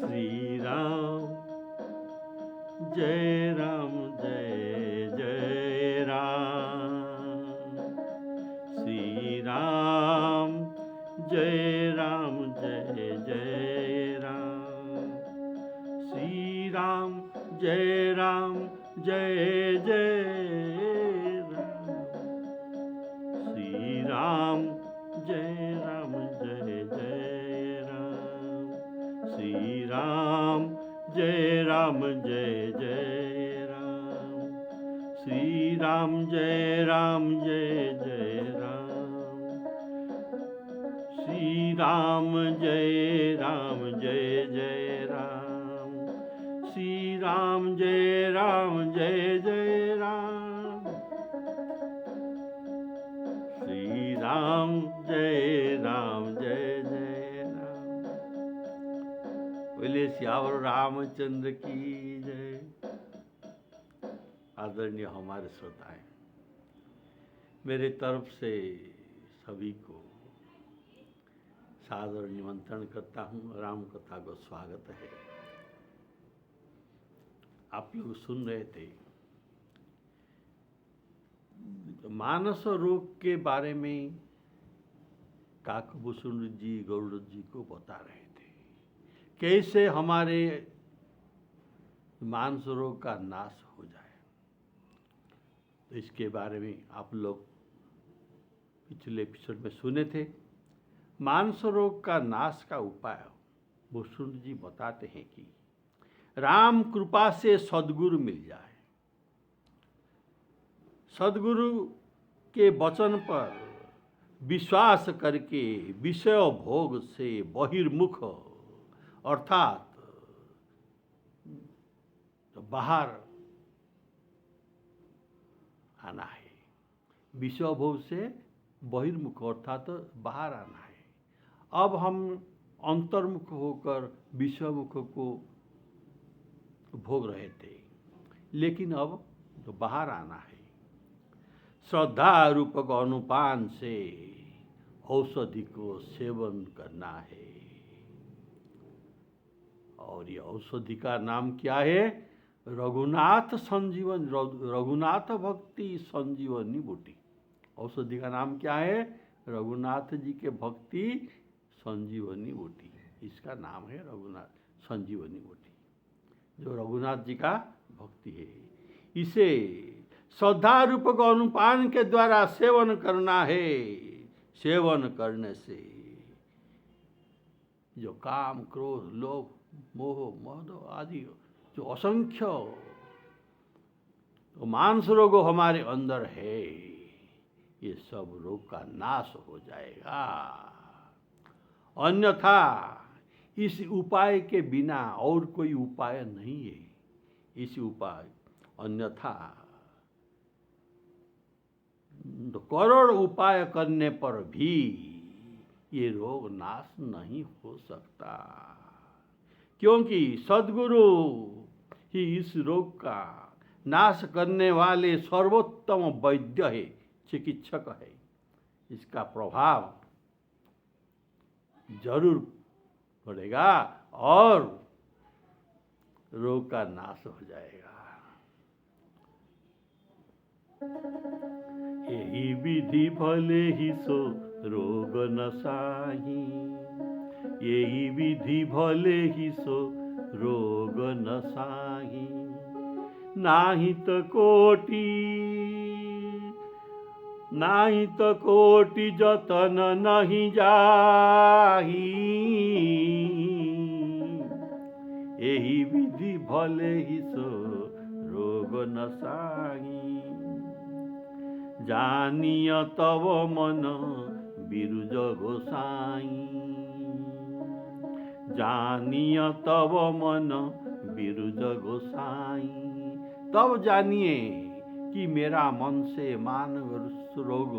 श्री राम जय राम जय जय राम। श्री राम जय राम जय जय राम। श्री राम जय राम जय जय राम। श्री राम जय राम जय जय राम। श्री राम जय राम जय जय राम। श्री राम जय राम जय जय राम। श्री राम जय राम जय जय राम। श्री राम जय राम जय जय राम। श्री राम जय राम जय जय राम। बोले श्यावर रामचंद्र की जय। आदरणीय हमारे श्रोताएं, मेरे तरफ से सभी को सादर निमंत्रण करता हूँ। राम कथा को स्वागत है। आप लोग सुन रहे थे मानस रोग के बारे में काकभूषण जी गरुड़ जी को बता रहे थे, कैसे हमारे मानस रोग का नाश हो जाए। तो इसके बारे में आप लोग पिछले एपिसोड में सुने थे। मानस रोग का नाश का उपाय भूषण जी बताते हैं कि राम कृपा से सद्गुरु मिल जाए। सद्गुरु के वचन पर विश्वास करके विषय भोग से बहिर्मुख अर्थात बाहर आना है। विषय भोग से बहिर्मुख अर्थात बाहर आना है। अब हम अंतर्मुख होकर विषयमुख को भोग रहे थे, लेकिन अब तो बाहर आना है। श्रद्धा रूपक अनुपान से औषधि को सेवन करना है। और ये औषधि का नाम क्या है? रघुनाथ संजीवन, रघुनाथ भक्ति संजीवनी बूटी। औषधि का नाम क्या है? रघुनाथ जी के भक्ति संजीवनी बूटी। इसका नाम है रघुनाथ संजीवनी बूटी, जो रघुनाथ जी का भक्ति है। इसे श्रद्धा रूपक अनुपान के द्वारा सेवन करना है। सेवन करने से जो काम क्रोध लोभ मोह मद आदि जो असंख्य तो मानस रोग हमारे अंदर है, ये सब रोग का नाश हो जाएगा। अन्यथा इस उपाय के बिना और कोई उपाय नहीं है। इस उपाय अन्यथा तो करोड़ उपाय करने पर भी ये रोग नाश नहीं हो सकता, क्योंकि सद्गुरु ही इस रोग का नाश करने वाले सर्वोत्तम वैद्य है, चिकित्सक है। इसका प्रभाव जरूर पड़ेगा और रोग का नाश हो जाएगा। यही विधि भले ही सो रोग नसाही। यही विधि भले ही सो रोग नसाही। नाही तो कोटि जतन नहीं जाही। यही विधि भले ही सो रोग नसाही। जानिय तव मन बिरुज गोसाई। जानिय तव मन बिरुज गोसाई। तब जानिए कि मेरा मन से मान रोग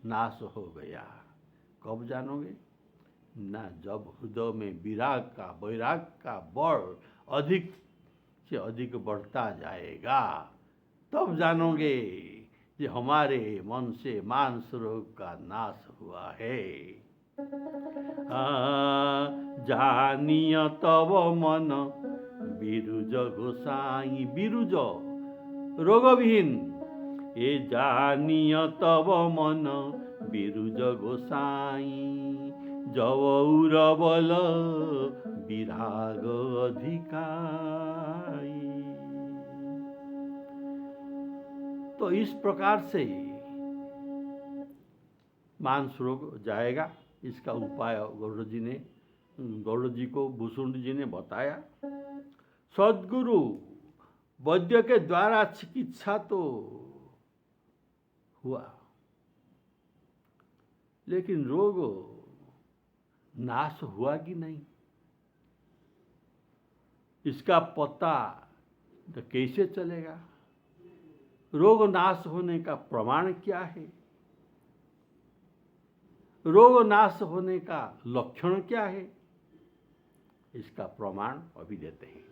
नाश हो गया। कब जानोगे? ना जब हृदय में वैराग का बल अधिक से अधिक बढ़ता जाएगा, तब जानोगे कि हमारे मन से मानस रोग का नाश हुआ है। जानिय तब मन बिरुज गोसाई, बिरुज रोगविहीन, ए जानिय तब मन बिरुज गोसाई, जव उरबल विराग अधिकाई। तो इस प्रकार से मानस रोग जाएगा। इसका उपाय गौड़ जी को भूषुंड जी ने बताया। सद्गुरु वैद्य के द्वारा चिकित्सा तो हुआ, लेकिन रोग नाश हुआ कि नहीं, इसका पता तो कैसे चलेगा? रोग नाश होने का प्रमाण क्या है? रोग नाश होने का लक्षण क्या है? इसका प्रमाण अभी देते हैं।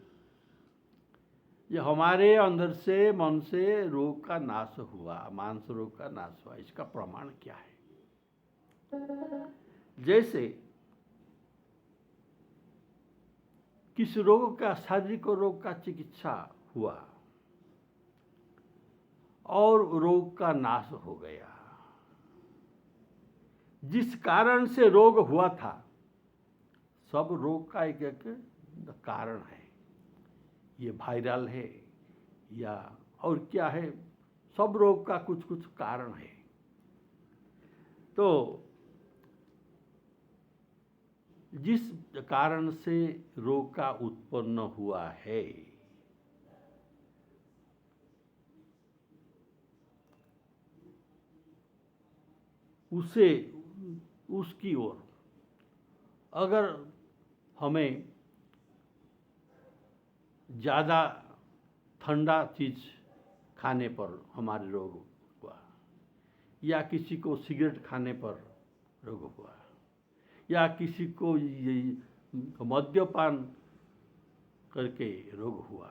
ये हमारे अंदर से, मन से रोग का नाश हुआ, मांस रोग का नाश हुआ, इसका प्रमाण क्या है? जैसे किस रोग का, शारीरिक रोग का चिकित्सा हुआ और रोग का नाश हो गया। जिस कारण से रोग हुआ था, सब रोग का एक एक कारण है। ये वायरल है या और क्या है, सब रोग का कुछ कुछ कारण है। तो जिस कारण से रोग का उत्पन्न हुआ है, उसे, उसकी ओर अगर हमें ज़्यादा ठंडा चीज़ खाने पर हमारे रोग हुआ, या किसी को सिगरेट खाने पर रोग हुआ, या किसी को मद्यपान करके रोग हुआ,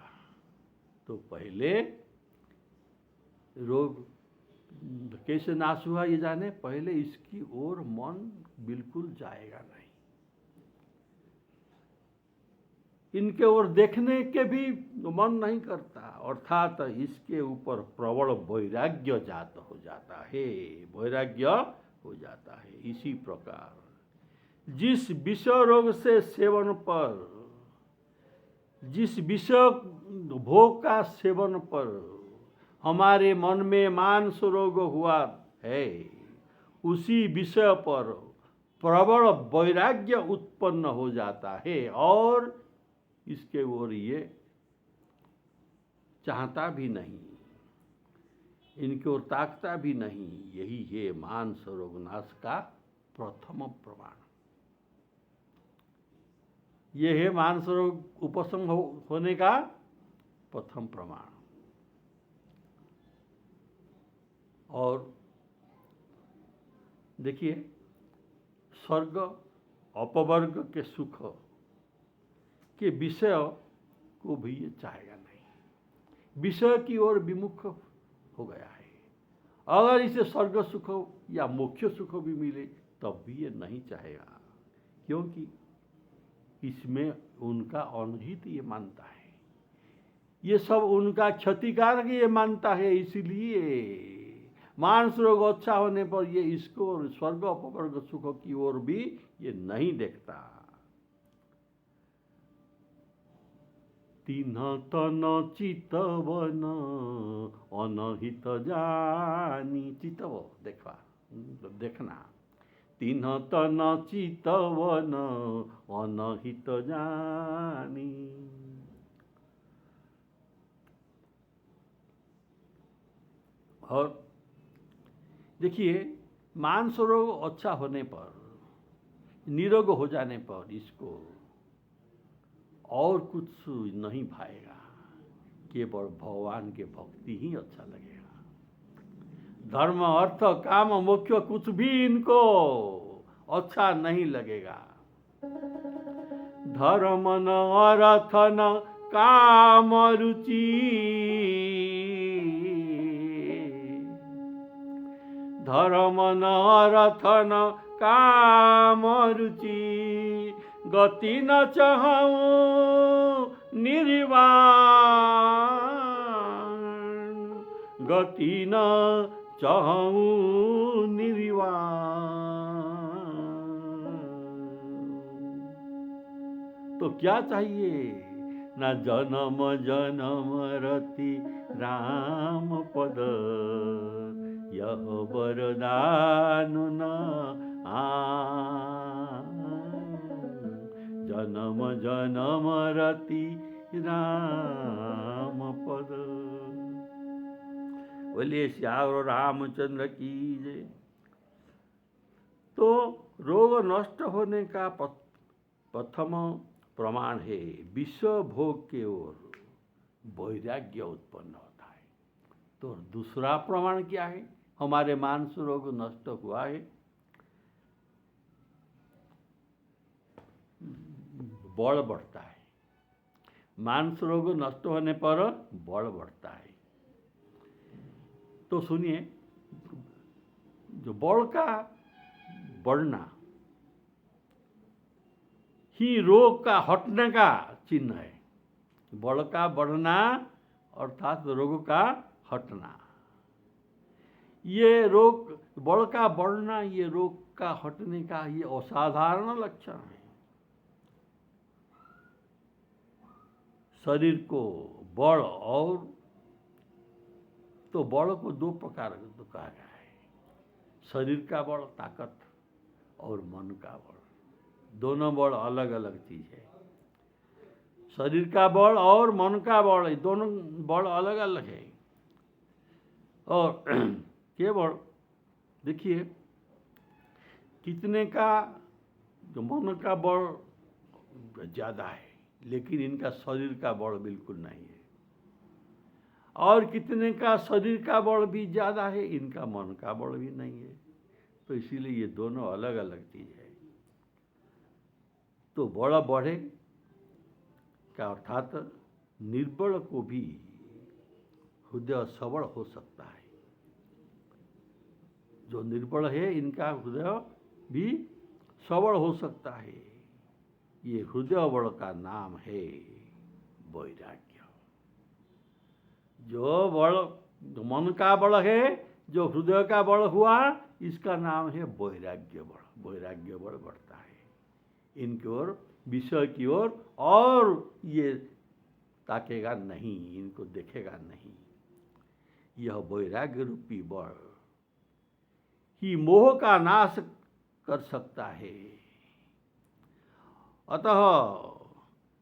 तो पहले रोग कैसे नाश हुआ ये जाने, पहले इसकी ओर मन बिल्कुल जाएगा नहीं। इनके ओर देखने के भी मन नहीं करता, अर्थात इसके ऊपर प्रबल वैराग्य जात हो जाता है, वैराग्य हो जाता है। इसी प्रकार जिस विषय रोग से सेवन पर, जिस विषय भोग का सेवन पर हमारे मन में मांस रोग हुआ है, उसी विषय पर प्रबल वैराग्य उत्पन्न हो जाता है और इसके ओर ये चाहता भी नहीं, इनकी ओर ताकता भी नहीं। यही है मांस रोग नाश का प्रथम प्रमाण। ये है मांस रोग उपशम होने का प्रथम प्रमाण। और देखिए, स्वर्ग अपवर्ग के सुख के विषय को भी ये चाहेगा नहीं, विषय की ओर विमुख हो गया है। अगर इसे स्वर्ग सुख या मोक्ष सुख भी मिले तब भी ये नहीं चाहेगा, क्योंकि इसमें उनका अनहित ये मानता है, ये सब उनका क्षतिकारक ये मानता है। इसलिए मांस रोग अच्छा होने पर ये इसको स्वर्ग अपवर्ग सुख की ओर भी ये नहीं देखता। तिन्ह तन चितवन अनहित जानी, चितव देखना, तिन्ह तन चितवन अनहित जानी। और देखिए, मांस रोग अच्छा होने पर, निरोग हो जाने पर इसको और कुछ नहीं भाएगा, केवल भगवान के भक्ति ही अच्छा लगेगा। धर्म अर्थ काम मोक्ष कुछ भी इनको अच्छा नहीं लगेगा। धर्म न अर्थ न काम रुचि, धर्म न अर्थ न काम रुचि, गति न चाहूं निर्वाण, गति न चाहूं निर्वाण। तो क्या चाहिए? न जन्म जन्म रति राम पद, यह वरदान न जन्म जन्म रति राम पद। बोलिए श्याम रामचंद्र की जय। तो रोग नष्ट होने का प्रथम प्रमाण है विश्व भोग के ओर वैराग्य उत्पन्न होता है। तो दूसरा प्रमाण क्या है? हमारे मानस रोग नष्ट हुआ है, बल बढ़ता है। मानस रोग नष्ट होने पर बल बढ़ता है। तो सुनिए, जो बल का बढ़ना ही रोग का हटने का चिन्ह है। बल का बढ़ना अर्थात रोग का हटना। ये रोग, बल का बढ़ना, ये रोग का हटने का ये असाधारण लक्षण है। शरीर को बल, और तो बल को दो प्रकार तो कहा गया है, शरीर का बल ताकत और मन का बल। दोनों बल अलग अलग चीज है। शरीर का बल और मन का बल, दोनों बल अलग अलग है। और केवल देखिए, कितने का जो मन का बल ज़्यादा है, लेकिन इनका शरीर का बल बिल्कुल नहीं है। और कितने का शरीर का बल भी ज़्यादा है, इनका मन का बल भी नहीं है। तो इसीलिए ये दोनों अलग अलग चीज़ है। तो बल बढ़े का अर्थात निर्बल को भी हृदय सबल हो सकता है। जो निर्बल है, इनका हृदय भी सबल हो सकता है। ये हृदय बल का नाम है वैराग्य। जो बल, जो मन का बल है, जो हृदय का बल हुआ, इसका नाम है वैराग्य बल। वैराग्य बल बढ़ता है इनकी ओर, विषय की ओर, और ये ताकेगा नहीं, इनको देखेगा नहीं। यह वैराग्य रूपी बल ही मोह का नाश कर सकता है। अतः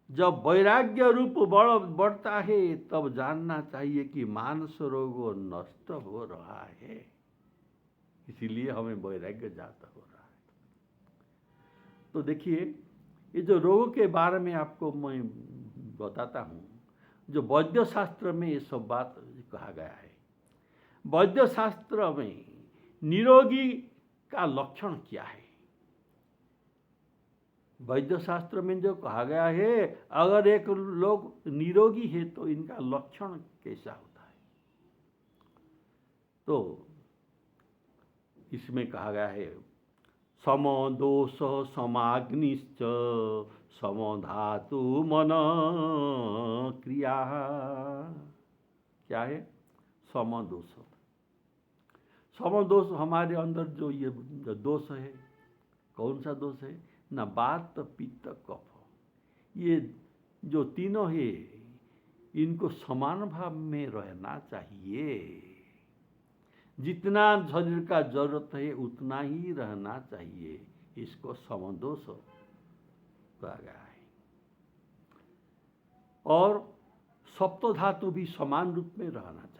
जब वैराग्य रूप बल बढ़ता है, तब जानना चाहिए कि मानस रोग नष्ट हो रहा है। इसीलिए हमें वैराग्य जाता हो रहा है। तो देखिए, ये जो रोग के बारे में आपको मैं बताता हूँ, जो वैद्य शास्त्र में ये सब बात कहा गया है। वैद्य शास्त्र में निरोगी का लक्षण क्या है? वैद्य शास्त्र में जो कहा गया है, अगर एक लोग निरोगी है तो इनका लक्षण कैसा होता है? तो इसमें कहा गया है, सम दोष समाग्निश्च सम धातु मन क्रिया। क्या है? सम दोष। सम दोष हमारे अंदर जो ये दोष है, कौन सा दोष है? न वात पित्त कफ, ये जो तीनों है, इनको समान भाव में रहना चाहिए। जितना शरीर का जरूरत है उतना ही रहना चाहिए। इसको समदोष कहा गया है। और सप्त धातु भी समान रूप में रहना चाहिए।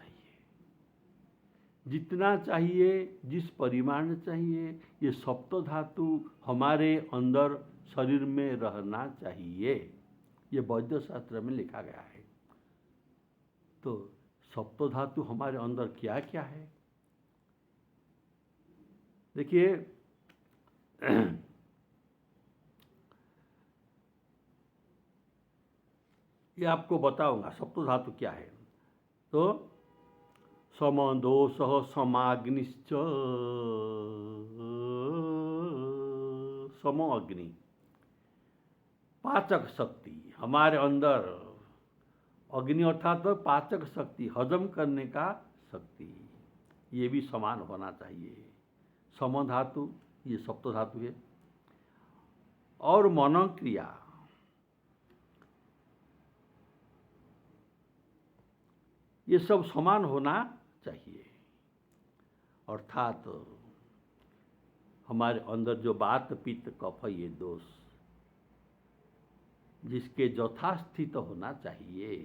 जितना चाहिए, जिस परिमाण चाहिए, ये सप्त धातु हमारे अंदर शरीर में रहना चाहिए। ये वैद्य शास्त्र में लिखा गया है। तो सप्त धातु हमारे अंदर क्या क्या है? देखिए, ये आपको बताऊंगा सप्त धातु क्या है। तो सम दोष समाग्निश्च, सम अग्नि, पाचक शक्ति, हमारे अंदर अग्नि अर्थात तो पाचक शक्ति, हजम करने का शक्ति, ये भी समान होना चाहिए। सम धातु, ये सप्त धातु है। और मनोक्रिया, ये सब समान होना चाहिए। अर्थात हमारे अंदर जो वात पित्त कफ, ये दोष जिसके यथास्थित होना चाहिए,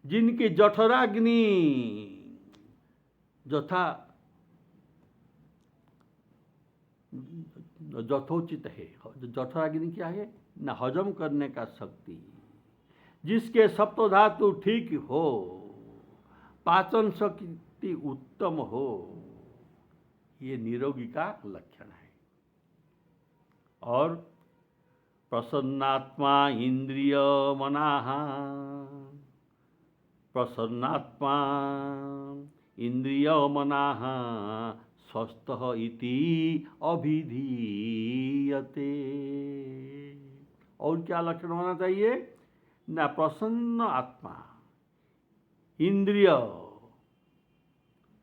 जिनके जठराग्नि यथोचित है। जठराग्नि क्या है ना, हजम करने का शक्ति, जिसके सप्तधातु ठीक हो, पाचन शक्ति उत्तम हो, ये निरोगी का लक्षण है। और प्रसन्नात्मा इंद्रिय मनाः, प्रसन्नात्मा इंद्रिय मनाः स्वस्थः इति अभिधीयते। और क्या लक्षण होना चाहिए ना, प्रसन्न आत्मा, इंद्रिय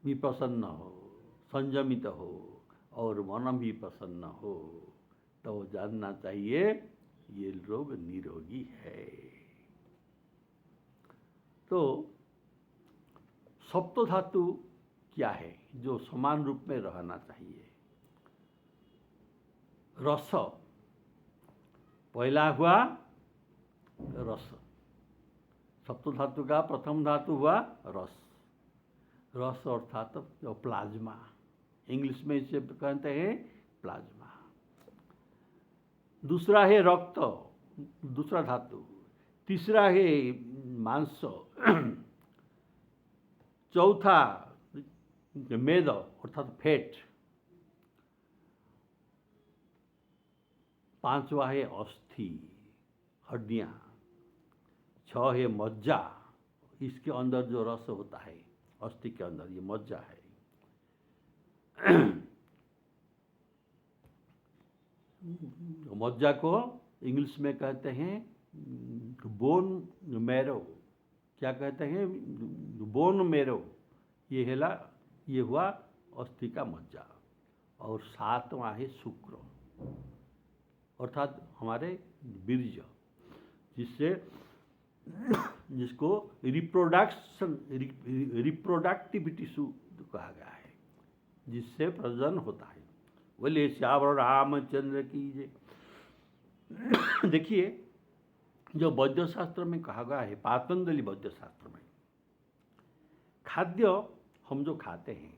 भी प्रसन्न हो, संयमित हो, और मन भी प्रसन्न हो, तो जानना चाहिए ये लोग निरोगी है। तो सप्त धातु क्या है जो समान रूप में रहना चाहिए? रस, पहला हुआ रस, सप्त धातु का प्रथम धातु हुआ रस। रस अर्थात जो प्लाज्मा, इंग्लिश में इसे कहते हैं प्लाज्मा। दूसरा है रक्त, दूसरा धातु। तीसरा है मांस। चौथा मेद अर्थात फैट। पांचवा है अस्थि, हड्डियां। छह है मज्जा, इसके अंदर जो रस होता है अस्थि के अंदर, ये मज्जा है। मज्जा को इंग्लिश में कहते हैं बोन मैरो। क्या कहते हैं? Bone marrow. ये हुआ अस्थि का मज्जा। और सातवां है शुक्र अर्थात हमारे बीर्ज, जिसको रिप्रोडक्टिविटी कहा गया है, जिससे प्रजनन होता है। बोले श्यावर रामचंद्र की जय। देखिए, जो वैद्य शास्त्र में कहा गया है, पातंजलि वैद्य शास्त्र में, खाद्य हम जो खाते हैं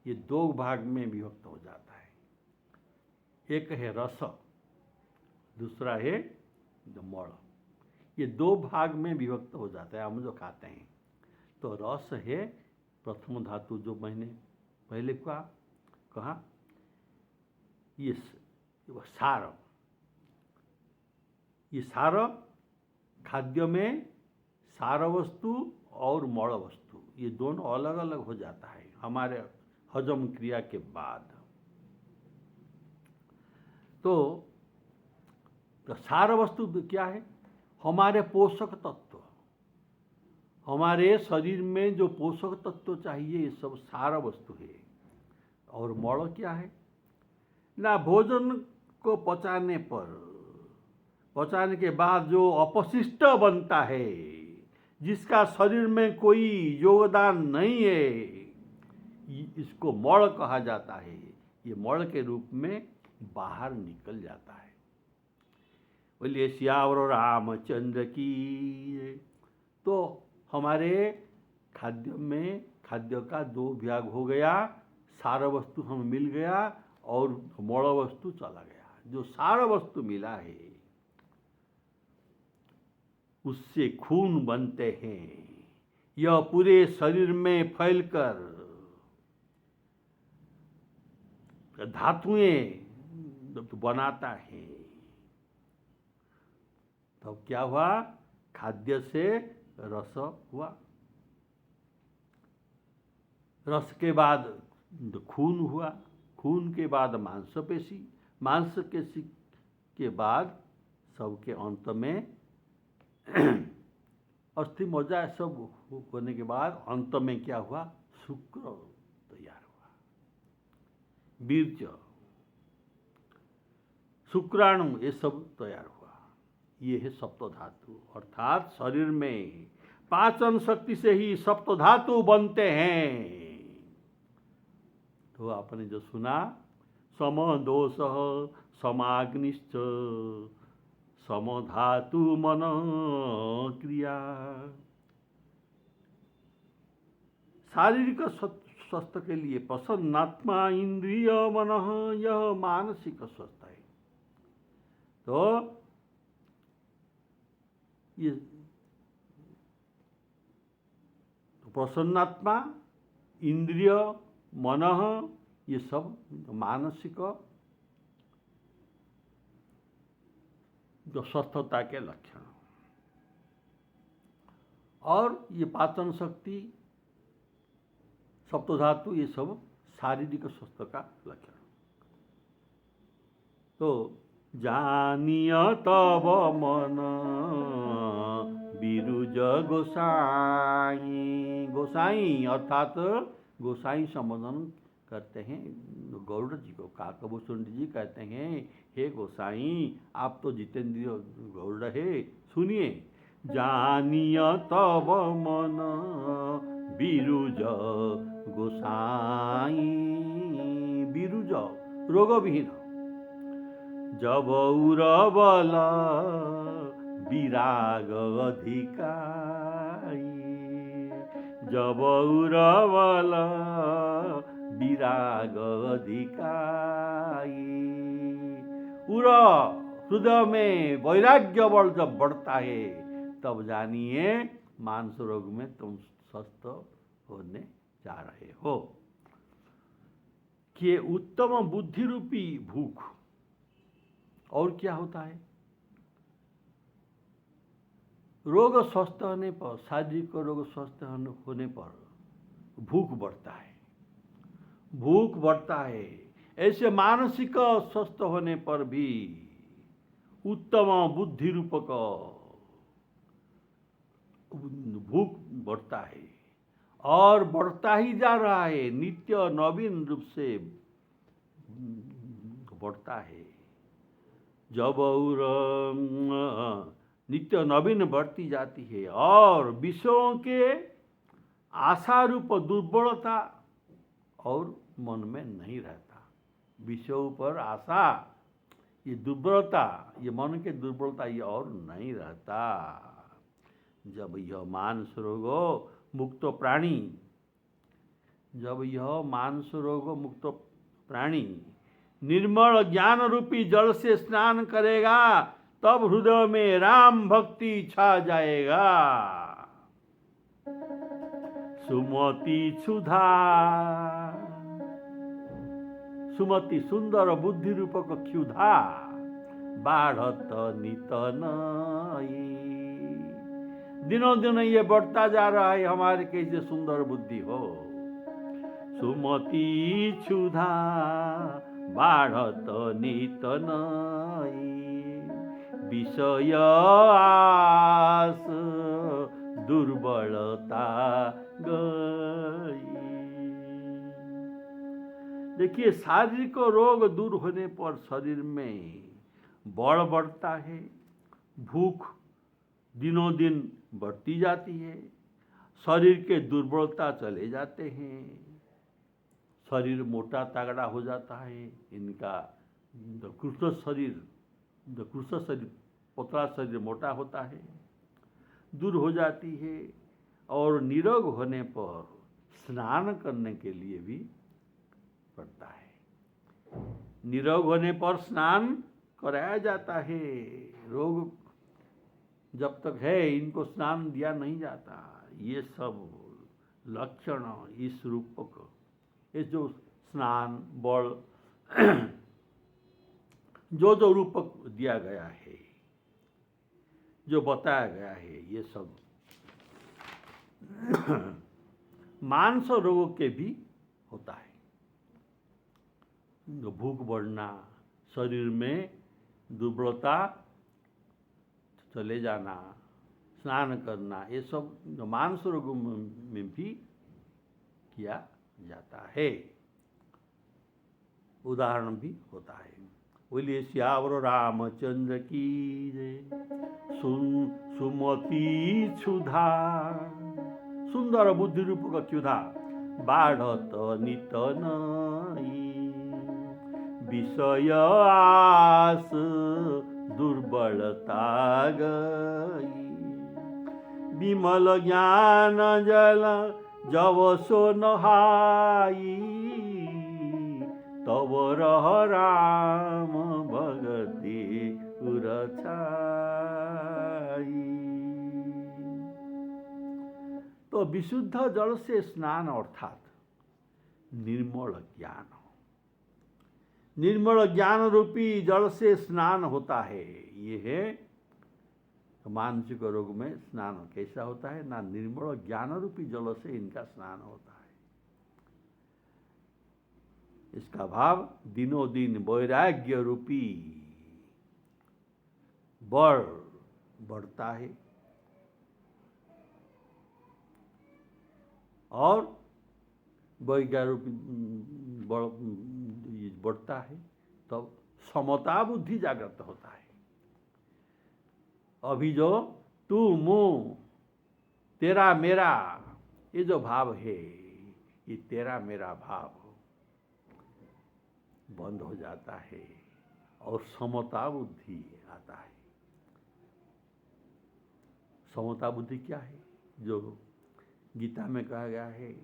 ये दो भाग में विभक्त हो जाता है। एक है रस, दूसरा है मल। ये दो भाग में विभक्त हो जाता है हम जो खाते हैं। तो रस है प्रथम धातु, जो मैंने पहले कहा, ये सार। ये सार खाद्य में सार वस्तु और मल वस्तु, ये दोनों अलग अलग हो जाता है हमारे हजम क्रिया के बाद। तो सार वस्तु क्या है? हमारे पोषक तत्व, हमारे शरीर में जो पोषक तत्व चाहिए, ये सब सार वस्तु है। और मल क्या है ना, भोजन को पचाने के बाद जो अपशिष्ट बनता है, जिसका शरीर में कोई योगदान नहीं है, इसको मल कहा जाता है। ये मल के रूप में बाहर निकल जाता है। बोलिए श्यावर रामचंद्र की। तो हमारे खाद्य का दो भाग हो गया, सार वस्तु हमें मिल गया और मल वस्तु चला गया। जो सार वस्तु मिला है उससे खून बनते हैं, यह पूरे शरीर में फैलकर धातुएं बनाता है। तो क्या हुआ? खाद्य से रस हुआ, रस के बाद खून हुआ, खून के बाद मांसपेशी, मांसपेशी के बाद सबके अंत में अस्थि मज्जा सब होने के बाद अंत में क्या हुआ? शुक्र तैयार हुआ, बीर्ज, शुक्राणु, ये सब तैयार हुआ। ये है सप्त धातु। अर्थात शरीर में पाचन शक्ति से ही सप्त धातु बनते हैं। तो आपने जो सुना, सम दोष समाग्निश्च समधातु मन क्रिया। शारीरिक स्वस्थ के लिए प्रसन्नात्मा इंद्रिय मन, यह मानसिक स्वस्थ है। तो ये प्रसन्नात्मा, इंद्रिय, मन, ये सब मानसिक जो स्वस्थता के लक्षण। और ये पाचन शक्ति, सप्तधातु, ये सब शारीरिक स्वस्थ का लक्षण। तो जानिय तब मन बिरुज गोसाई। गोसाई अर्थात गोसाई संबोधन करते हैं गौड़ जी को। काकभूषण जी कहते हैं, हे गोसाई, आप तो जितेंद्रिय गौड़ है, सुनिए। जानिय तब मन बिरुज गोसाई। बिरुज रोग विहीन, जब उरबल विराग अधिकाई। जब उरबल विराग अधिकाई। उर हृदय में वैराग्य बल जब बढ़ता है, तब जानिए मानस रोग में तुम स्वस्थ होने जा रहे हो। कि उत्तम बुद्धि रूपी भूख। और क्या होता है? रोग स्वस्थ होने पर, शारीरिक रोग स्वस्थ होने पर भूख बढ़ता है। भूख बढ़ता है। ऐसे मानसिक स्वस्थ होने पर भी उत्तम बुद्धि रूपक भूख बढ़ता है, और बढ़ता ही जा रहा है, नित्य नवीन रूप से बढ़ता है। जब और नित्य नवीन बढ़ती जाती है, और विषयों के आशा रूप दुर्बलता और मन में नहीं रहता। विषयों पर आशा, ये दुर्बलता, ये मन के दुर्बलता, ये और नहीं रहता। जब यह मानस रोगो मुक्त प्राणी, जब यह मानस रोगो मुक्त प्राणी निर्मल ज्ञान रूपी जल से स्नान करेगा, तब हृदय में राम भक्ति छा जाएगा। सुमति सुधा, सुमति सुंदर बुद्धि रूपक क्षुधा बाढ़त नितन। दिनों दिन ये बढ़ता जा रहा है, हमारे कैसे सुंदर बुद्धि हो। सुमति क्षुधा बाढ़त नितन, विषय आस दुर्बलता गई। देखिए, शारीरिक रोग दूर होने पर शरीर में बल बढ़ता है, भूख दिनों दिन बढ़ती जाती है, शरीर के दुर्बलता चले जाते हैं, शरीर मोटा तगड़ा हो जाता है। इनका कृष्ण शरीर, पतला शरीर मोटा होता है, दूर हो जाती है। और निरोग होने पर स्नान करने के लिए भी पड़ता है। निरोग होने पर स्नान कराया जाता है। रोग जब तक है, इनको स्नान दिया नहीं जाता। ये सब लक्षण इस रूपक, ये जो स्नान बल जो जो रूपक दिया गया है, जो बताया गया है, ये सब मानस रोगों के भी होता है। भूख बढ़ना, शरीर में दुर्बलता चले जाना, स्नान करना, ये सब मानस रोगों में भी किया जाता है। उदाहरण भी होता है। बोलिए श्यावर रामचंद्र की जय। सुमति क्षुधा, सुंदर बुद्धि रूप का क्षुधा बाढ़त नित नई, विषय आस दुर्बलता गई, विमल ज्ञान जल जब सो नहाई, तब रह राम भगति उरछाई। तो विशुद्ध जल से स्नान अर्थात निर्मल ज्ञान, निर्मल ज्ञान रूपी जल से स्नान होता है। ये है मानसिक रोग में स्नान कैसा होता है ना, निर्मल ज्ञान रूपी जल से इनका स्नान होता है। इसका भाव दिनों दिन वैराग्य रूपी बल बढ़ता है और वैराग्य रूपी बल बढ़ता है, तब समता बुद्धि जागृत होता है। अभी जो तू मुँह तेरा मेरा ये जो भाव है, ये तेरा मेरा भाव बंद हो जाता है और समता बुद्धि आता है। समता बुद्धि क्या है? जो गीता में कहा गया है,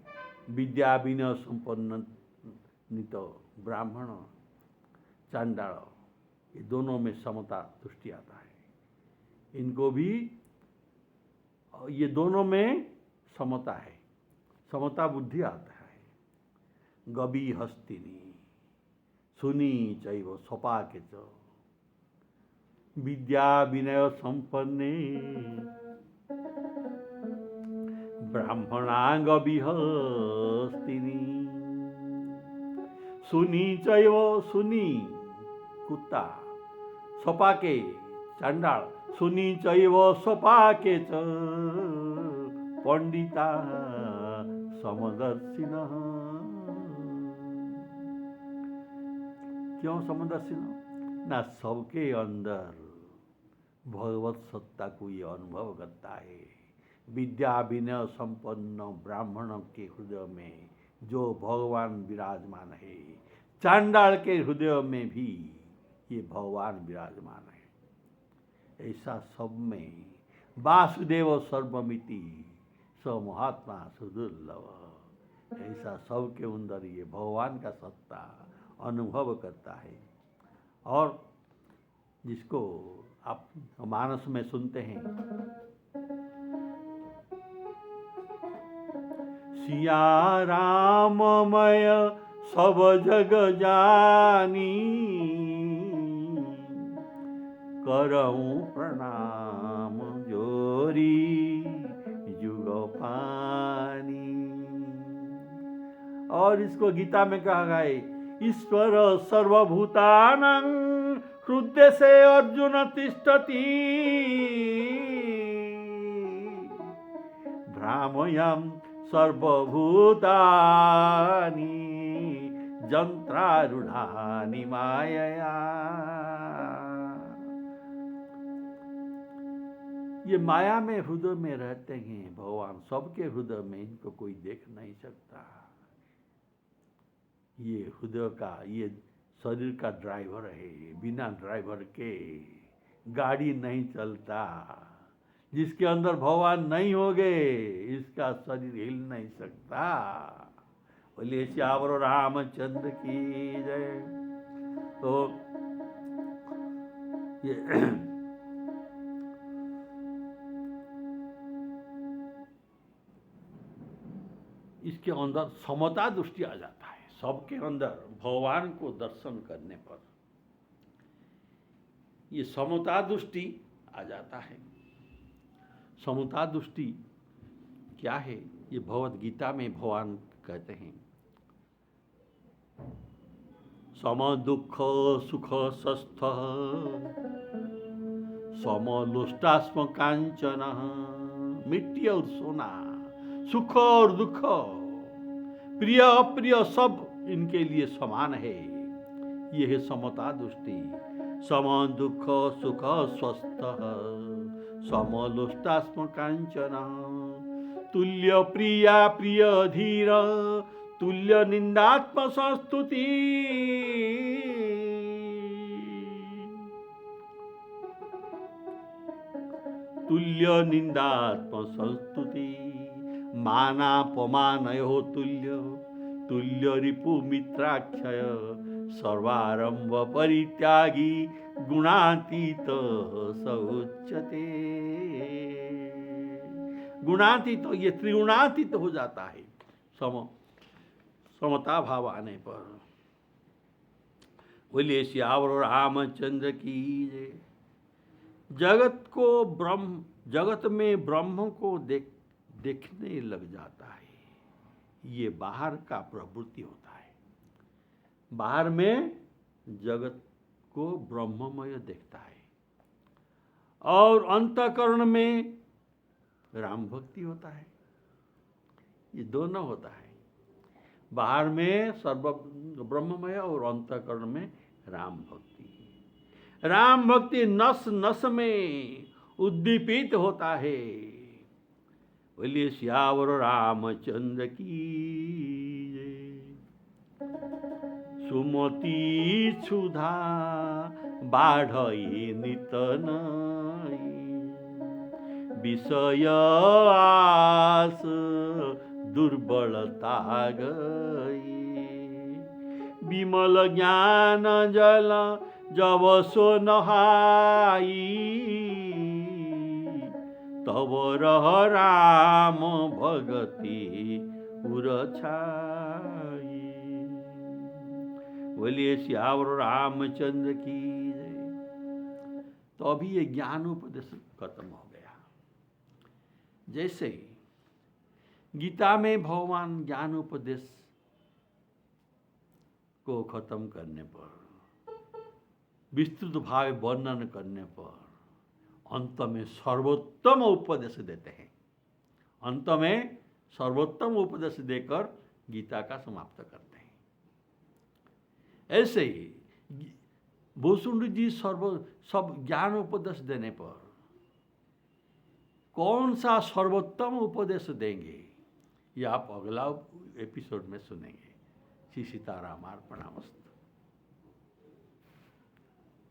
विद्या विनय संपन्न नित ब्राह्मण चांडाल, ये दोनों में समता दृष्टि आता है। इनको भी ये दोनों में समता है, समता बुद्धि आता है। गबी हस्तिनी सुनी चैव स्वपाके च, विद्या विनय संपन्ने ब्राह्मणांग विहस्तिनी। सुनी चैव, सुनी कुत्ता, स्वपाके चांडाल, सुनी चैव स्वपाके च पंडिता समदर्शिनः। क्यों समदर्शिनः? ना सबके अंदर भगवत सत्ता को ये अनुभव करता है। विद्या विनय संपन्न ब्राह्मण के हृदय में जो भगवान विराजमान है, चांडाल के हृदय में भी ये भगवान विराजमान है। ऐसा सब में वासुदेव सर्वमिति स महात्मा सुदुर्लभ, ऐसा सब के अंदर ये भगवान का सत्ता अनुभव करता है। और जिसको आप मानस में सुनते हैं, सिया राममय सब जग जानी, करऊं प्रणाम जोरी जुग पानी। और इसको गीता में कहा गया है, ईश्वर सर्वभूतानां हृदय से अर्जुन तिष्ठति, भ्रामयम् सर्वभूतानि यंत्रारूढ़ानि मायया। ये माया में हृदय में रहते हैं भगवान, सबके हृदय में, इनको कोई देख नहीं सकता। ये हृदय का, ये शरीर का ड्राइवर है, बिना ड्राइवर के गाड़ी नहीं चलता। जिसके अंदर भगवान नहीं होगे, इसका शरीर हिल नहीं सकता। बोलिए श्यावर रामचंद्र की जय। तो ये इसके अंदर समता दृष्टि आ जाता है। सबके अंदर भगवान को दर्शन करने पर ये समता दृष्टि आ जाता है। समता दृष्टि क्या है? ये भगवद गीता में भगवान कहते हैं, सम दुख सुख स्वस्थ समलोष्टास्म कांचन, मिट्टी और सोना, सुख और दुख, प्रिय अप्रिय सब इनके लिए समान है। ये है समता दृष्टि। सम दुख सुख स्वस्थ, समलोष्टास्म कांचन, तुल्य प्रिया प्रिय धीर, तुल्य निंदात्म संस्तुति। तुल्य निंदात्म संस्तुति, मानापमानयो तुल्य, तुल्य रिपु मित्राक्षय, सर्वारंभ परित्यागी, गुणातीत स उच्यते। गुणातीत, ये त्रिगुणातीत हो जाता है समता भाव आने पर। बोलिए सियावर रामचंद्र की जय। जगत में ब्रह्म को देखने लग जाता है। ये बाहर का प्रवृत्ति होता है। बाहर में जगत को ब्रह्ममय देखता है और अंतःकरण में राम भक्ति होता है। ये दोनों होता है। बाहर में सर्व ब्रह्ममय और अंतःकरण में राम भक्ति। राम भक्ति नस नस में उद्दीपित होता है। बोलिए सियावर रामचंद्र की जय। सुमति क्षुधा बाढ़ई नित नई, विषय आस दुर्बलता गई। विमल ज्ञान जल जब सो नहाई, तब रह राम भगति उर छाई। बोलिए सियावर रामचंद्र की जय। तो अभी ये ज्ञानोपदेश खत्म हो गया। जैसे गीता में भगवान ज्ञानोपदेश को खत्म करने पर, विस्तृत भाव वर्णन करने पर अंत में सर्वोत्तम उपदेश देते हैं। अंत में सर्वोत्तम उपदेश देकर गीता का समाप्त करते हैं। ऐसे ही भूसुंड जी सब ज्ञान उपदेश देने पर कौन सा सर्वोत्तम उपदेश देंगे, ये आप अगला एपिसोड में सुनेंगे। श्री सीताराम अर्पणमस्तु।